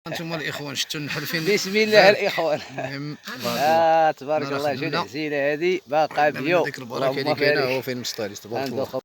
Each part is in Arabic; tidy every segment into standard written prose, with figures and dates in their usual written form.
انتم الاخوان شفتوا النحل فين؟ بسم الله الاخوان. المهم بارك تبارك الله. شوف العسيله هذه باقا بيو. ديك البركه اللي كاينه هو فين مستاريس تبارك الله.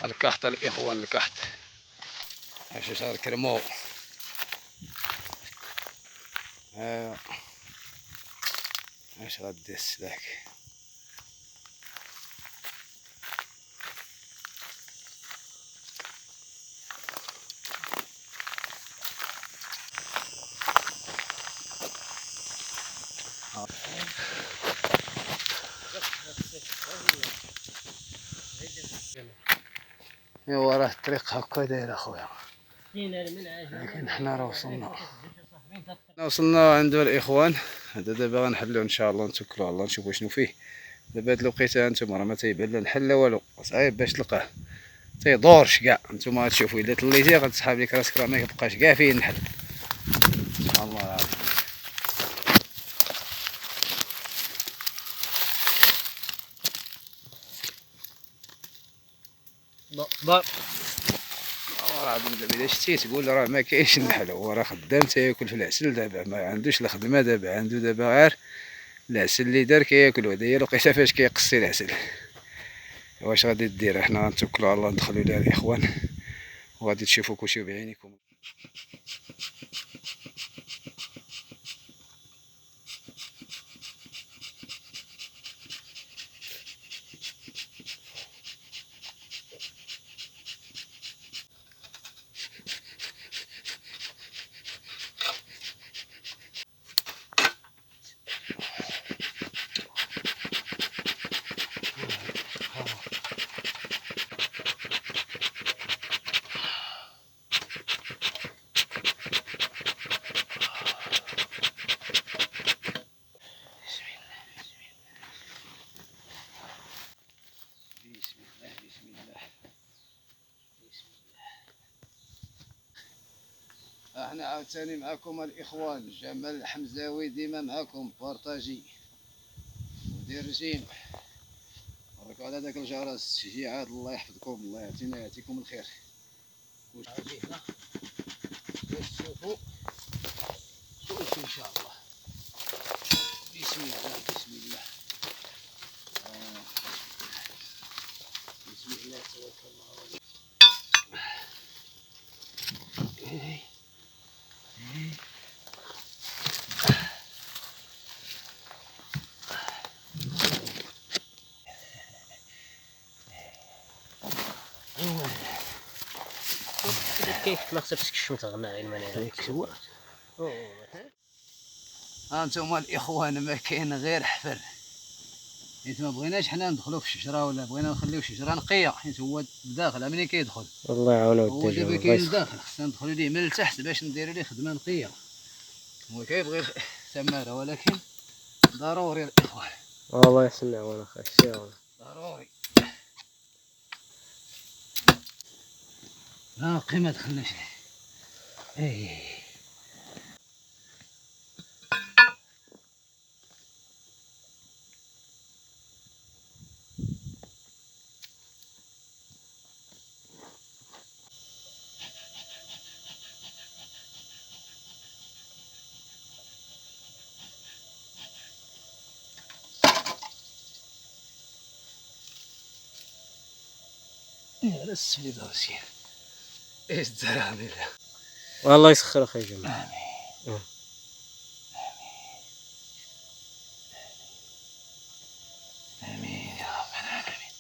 الكحت الاخوان الكحت اش صار كرمو. اش غدس ذاك ايوا راه الطريق هكا داير اخويا. لكن حنا راه وصلنا عند الاخوان. هذا دابا غنحلو ان شاء الله، نتوكلوا على الله نشوفوا شنو فيه. دابا هاد الوقيته هانتوما راه ما تيبان لا الحل لا والو، صعيب باش تلقاه، تيدورش كاع. نتوما غتشوفوا الا طليتي غتسحاب لك راسك، راه ما كيبقاش كاع فيه النحل. سبحان الله العظيم. اكبر العظيم. دابا الا شتي تقول راه ما كاينش النحل، هو راه خدام تياكل في العسل. دابا ما عندوش الخدمه، دابا عنده دابا غير العسل اللي دار كياكل. هذا هي الوقيته فاش كيقصي العسل. واش غادي دير؟ حنا غنتوكلوا على الله ندخلوا ليها الاخوان وغادي تشوفوا كلشي بعينيكم. احنا عاوتاني معكم الاخوان. جمال الحمزاوي ديما معكم. بارطاجي ودير رجيم. بركوا على داك الجرس، تشجيعات. الله يحفظكم، الله يعطيكم الخير. شوفوا كلشي ان شاء الله. بسم الله بسم الله بسم الله توكلنا على الله. كيف ما خسرتش الشمس غنى المنايا. هانتوما الاخوان ما كاين غير حفر، حيت ما بغيناش حنا ندخلوا في الشجره، ولا بغينا نخليو الشجره نقيه، حيت هو الداخل ملي كيدخل الله يعاونو هو دابا كاين الداخل. خصنا ندخلوا ليه من التحت باش نديروا ليه خدمه نقيه. هو كيبغي سماره، ولكن ضروري الاخوان. الله يسمع وانا خاشي ضروري. باقي ما دخلناش ليه. يا السيدي درسي ايش الدرامي. والله يسخر اخي جمال. امين امين يا رب العالمين.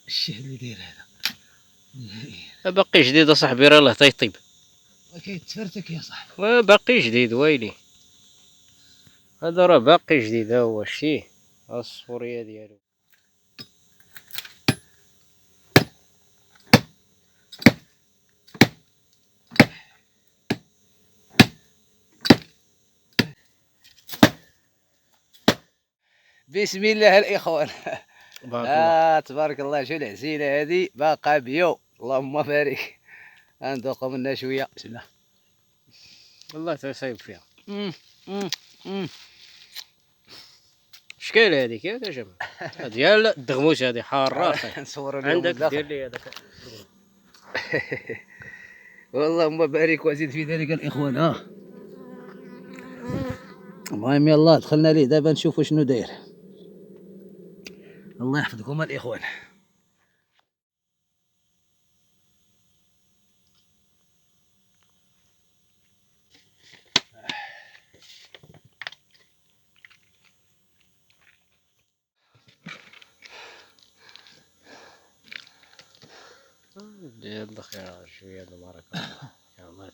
الشيء اللي داير هذا باقي جديد اصاحبي، راه الله تيطيب. كيتفرتك يا صاحبي. باقي جديد ويلي، هذا راه باقي جديد. ها هو شتيه، ها الصوريه ديالو. بسم الله الاخوان. بارك الله. تبارك الله، شو العسيله هذه باقا بيو، اللهم بارك. غندوقو منها شويه، بسم الله. والله تيصايب فيها. مم، مم، مم. شكال هذيك يا جماعه؟ ديال الدغموس هذه حاره اخي. نصوروا لهم عندك الداخل. دير لي هذاك. اللهم بارك وزد في ذلك الاخوان. المهم يلا دخلنا ليه دابا نشوفوا شنو داير. الله يحفظكم الاخوان. يلا خير، شويه د البركه. يا الله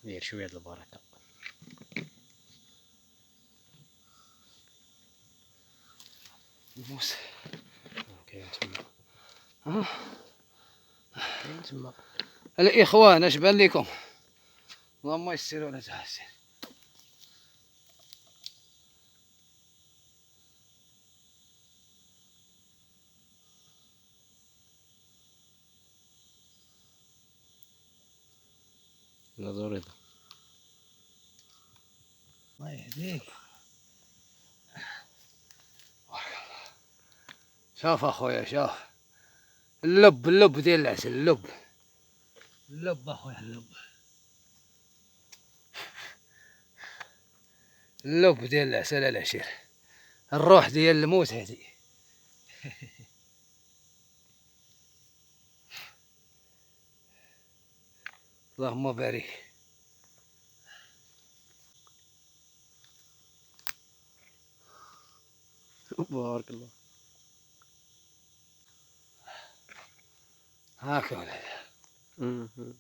دير شويه د البركه. الموس كاين تما، كاين تما. الاخوان، اش بان لكم؟ اللهم يسر ولا تعسر. نزور رضا. الله يهديك. بارك الله. شوف اخويا، شوف اللب ديال العسل، اللب اخويا، اللب ديال العسل العشير، الروح ديال الموت هذه. اللهم بارك. بارك الله. هاكا ولاد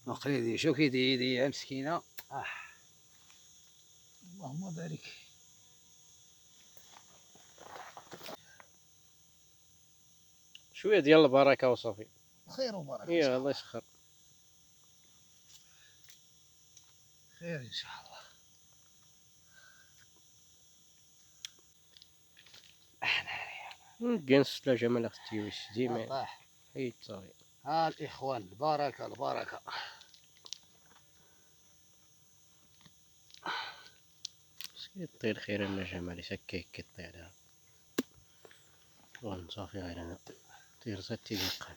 مقريدي، شو كيدي يا مسكينه. اللهم بارك. شويه ديال البركه وصافي. خير وبركه. يا الله يسخر. خير ان شاء الله. جنس لا جمال اختي واش ديما طاح. هي صافي. ها الاخوان، البركه. يطير خير الا جمال يسكيك كيطير. صافي غير انا طير ستي دقيقة.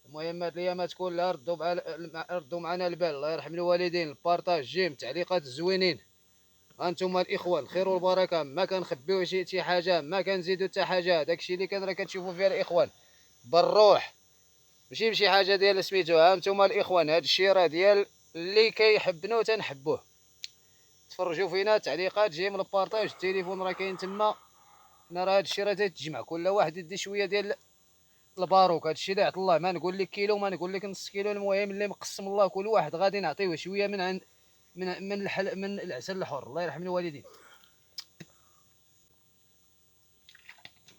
المهم هاد الايامات كلها ردوا معنا البال، الله يرحم الوالدين. البارطاج، جيم، تعليقات زوينين. هانتوما الاخوان، الخير والبركه، ما كنخبيو شي حاجه، ما كنزيدو حتى حاجه. داكشي اللي كان راه كتشوفوا فيها الاخوان بالروح، ماشي بشي حاجه ديال سميتو. هانتوما الاخوان، هاد الشيء راه ديال اللي كيحبنو تنحبوه. تفرجوا فينا، تعليقات، جيم، البارطاج، التليفون راه كاين تما. انا راه هاد الشيء راه تيتجمع، كل واحد يدي شويه ديال الباروك. هادشي اللي عطا الله، ما نقول لك كيلو، ما نقول لك نص كيلو. المهم اللي مقسم الله، كل واحد غادي نعطيوه شويه من عند من العسل الحر، الله يرحم الوالدين.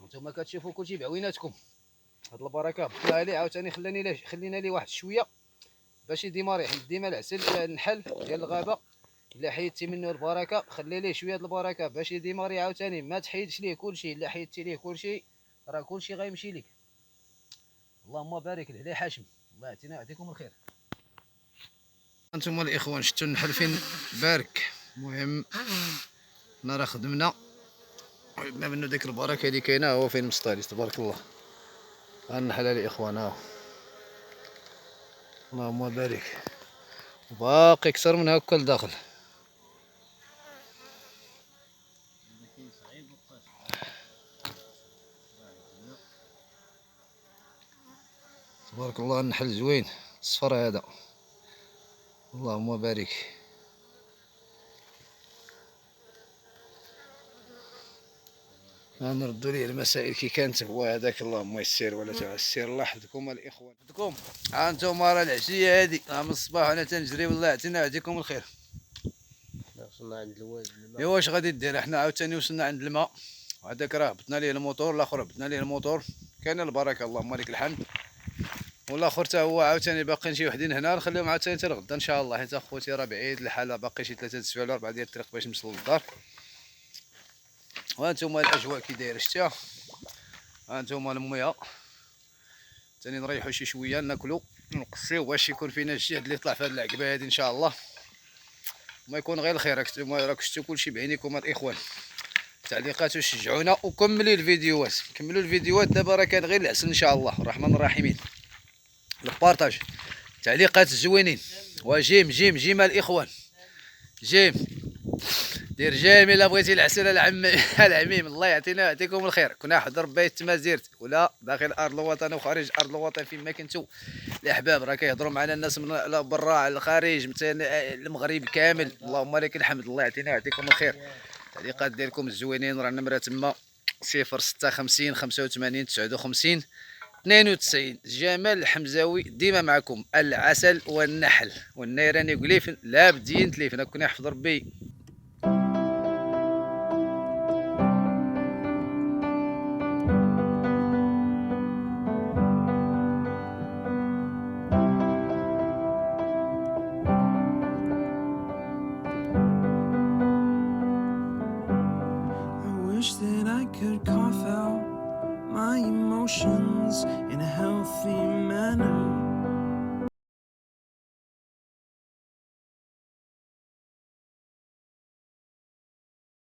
نتوما كتشوفوا كلشي بعويناتكم. هاد البركه بقى لي عاوتاني، خلينا لي واحد شويه باش يديماري، حيت ديما العسل النحل ديال الغابه الا حيدتي منه البركه، خلي ليه شويه د البركه باش يديماري عاوتاني. ما تحيدش ليه كلشي، الا حيدتي ليه كلشي راه كلشي غيمشي لك. اللهم بارك له، ليه حاشم. الله يعطيكم الخير. انتم الاخوان شفتوا النحل فين بارك. المهم حنا راه خدمنا وجبنا منه ديك البركه اللي كاينه. هو فين مستانس، تبارك الله. ها النحل الاخوان، ها اللهم بارك. باقي اكثر من هكا لداخل. تبارك الله النحل زوين الصفر هذا. اللهم بارك. نردوا ليه المسائل كي كانت، هو هذاك اللهم يسر ولا تعسر. الله يحفظكم الاخوان. يحفظكم. ها انتم راه العشيه هذه من الصباح وانا تنجري. والله يعطينا ويعطيكم الخير. وصلنا عند الواد الماء. ايوا واش غادي دير؟ احنا عاوتاني وصلنا عند الماء، وهذاك راه هبطنا ليه الموتور، الاخر هبطنا ليه الموتور. كاين البركه اللهم لك الحمد. والاخر حتى هو عاوتاني باقيين شي وحدين هنا، نخليهم عاوتاني حتى لغدا ان شاء الله، حيت اخوتي راه بعيد الحال، باقي شي 3 سوايع ولا 4 ديال الطريق باش نوصلوا للدار. وهانتوما الاجواء كي دايره شتيها. هانتوما المياه ثاني نريحوا شي شويه، ناكلوا نقصيو باش يكون فينا الجهد اللي طلع في هاد العقبه هادي ان شاء الله، ما يكون غير الخير. راك شفتوا كلشي بعينيكم الاخوان. تعليقات وشجعونا وكملوا الفيديوهات، كملوا الفيديوهات. دابا راه كان غير العسل ان شاء الله الرحمن الرحيمين. البارطاج، تعليقات زوينين. وجيم جيم جيم الاخوان. جيم دير جيم الا بغيتي العسل العميم. الله يعطينا ويعطيكم الخير. كنا حضر بيت تمازيرت ولا داخل ارض الوطن وخارج ارض الوطن فين ما كنتو الاحباب، راه كيهضروا معنا الناس من برا على الخارج مثلا المغرب كامل. اللهم لك الحمد. الله يعطينا ويعطيكم الخير. التعليقات ديالكم الزوينين. راه النمره تما 056 85 59 92. جمال الحمزاوي ديما معكم. العسل والنحل والنيراني قليفن لا بدين تليفن. كنا يحفظ ربي. Wish that I could cough out my emotions in a healthy manner.